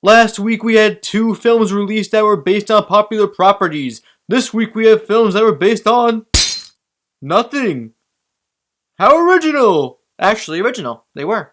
Last week we had 2 films released that were based on popular properties. This week we have films that were based on nothing. How original! Actually, original. They were.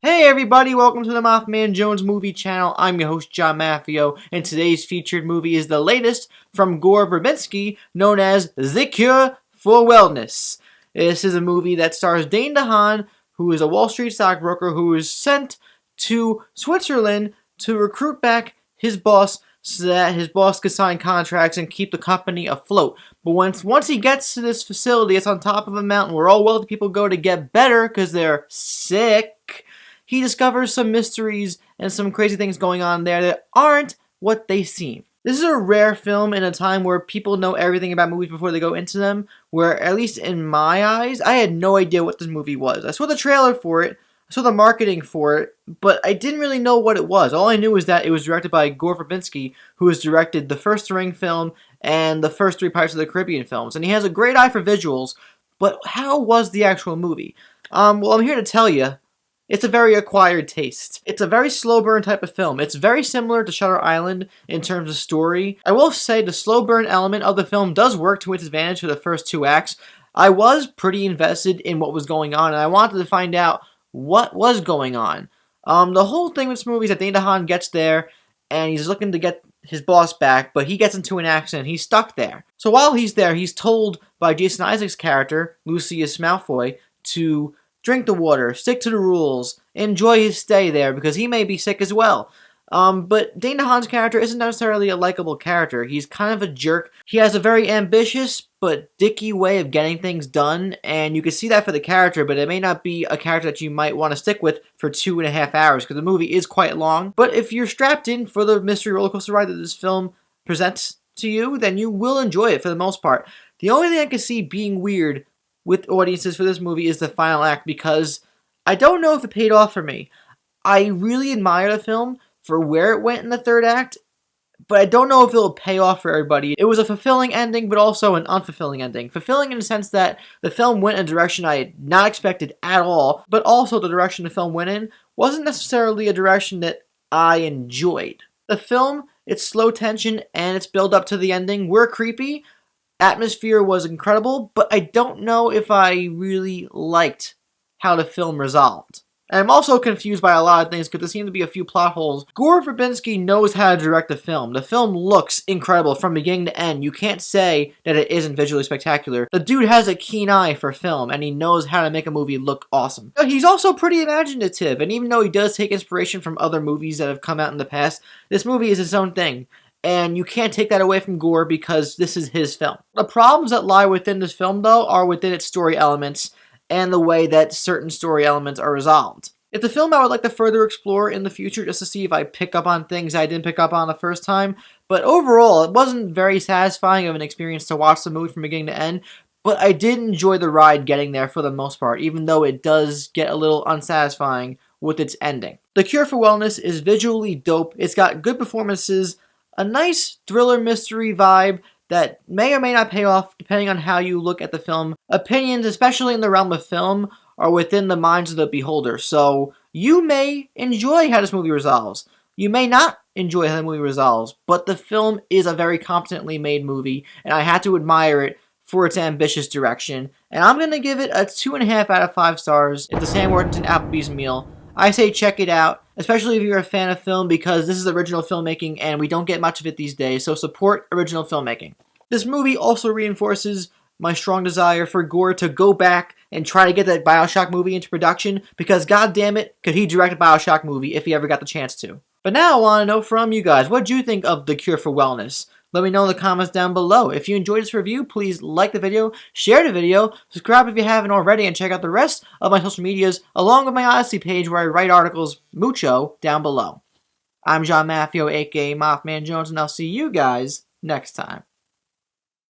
Hey everybody, welcome to the MaffmanJones movie channel. I'm your host, John Maffio, and today's featured movie is the latest from Gore Verbinski, known as The Cure for Wellness. This is a movie that stars Dane DeHaan, who is a Wall Street stockbroker who is sent to Switzerland to recruit back his boss so that his boss could sign contracts and keep the company afloat. But once he gets to this facility, it's on top of a mountain where all wealthy people go to get better because they're sick. He discovers some mysteries and some crazy things going on there that aren't what they seem. This is a rare film in a time where people know everything about movies before they go into them, where, at least in my eyes, I had no idea what this movie was. I saw the trailer for it, I saw the marketing for it, but I didn't really know what it was. All I knew was that it was directed by Gore Verbinski, who has directed the first Ring film and the first 3 Pirates of the Caribbean films. And he has a great eye for visuals, but how was the actual movie? Well, I'm here to tell you. It's a very acquired taste. It's a very slow burn type of film. It's very similar to Shutter Island in terms of story. I will say the slow burn element of the film does work to its advantage for the first 2 acts. I was pretty invested in what was going on, and I wanted to find out what was going on. The whole thing with this movie is that Dane DeHaan gets there, and he's looking to get his boss back, but he gets into an accident. He's stuck there. So while he's there, he's told by Jason Isaacs' character, Lucius Malfoy, to drink the water, stick to the rules, enjoy his stay there because he may be sick as well. But Dane DeHaan's character isn't necessarily a likable character. He's kind of a jerk. He has a very ambitious but dicky way of getting things done, and you can see that for the character, but it may not be a character that you might want to stick with for 2.5 hours because the movie is quite long. But if you're strapped in for the mystery roller coaster ride that this film presents to you, then you will enjoy it for the most part. The only thing I can see being weird with audiences for this movie is the final act, because I don't know if it paid off for me. I really admire the film for where it went in the 3rd act, but I don't know if it'll pay off for everybody. It was a fulfilling ending, but also an unfulfilling ending. Fulfilling in the sense that the film went in a direction I had not expected at all, but also the direction the film went in wasn't necessarily a direction that I enjoyed. The film, its slow tension, and its build up to the ending were creepy. Atmosphere was incredible, but I don't know if I really liked how the film resolved. And I'm also confused by a lot of things because there seem to be a few plot holes. Gore Verbinski knows how to direct a film. The film looks incredible from beginning to end. You can't say that it isn't visually spectacular. The dude has a keen eye for film, and he knows how to make a movie look awesome. But he's also pretty imaginative, and even though he does take inspiration from other movies that have come out in the past, this movie is its own thing. And you can't take that away from Gore because this is his film. The problems that lie within this film, though, are within its story elements and the way that certain story elements are resolved. It's a film I would like to further explore in the future just to see if I pick up on things I didn't pick up on the first time. But overall, it wasn't very satisfying of an experience to watch the movie from beginning to end. But I did enjoy the ride getting there for the most part, even though it does get a little unsatisfying with its ending. The Cure for Wellness is visually dope. It's got good performances, a nice thriller mystery vibe that may or may not pay off depending on how you look at the film. Opinions, especially in the realm of film, are within the minds of the beholder. So you may enjoy how this movie resolves. You may not enjoy how the movie resolves, but the film is a very competently made movie, and I had to admire it for its ambitious direction. And I'm going to give it a 2.5 out of 5 stars. It's a Sam Worthington Applebee's meal. I say check it out, especially if you're a fan of film, because this is original filmmaking and we don't get much of it these days, so support original filmmaking. This movie also reinforces my strong desire for Gore to go back and try to get that BioShock movie into production, because goddammit, could he direct a BioShock movie if he ever got the chance to. But now I want to know from you guys, what do you think of The Cure for Wellness? Let me know in the comments down below. If you enjoyed this review, please like the video, share the video, subscribe if you haven't already, and check out the rest of my social medias, along with my Odyssey page where I write articles mucho down below. I'm John Maffio, aka MaffmanJones, and I'll see you guys next time.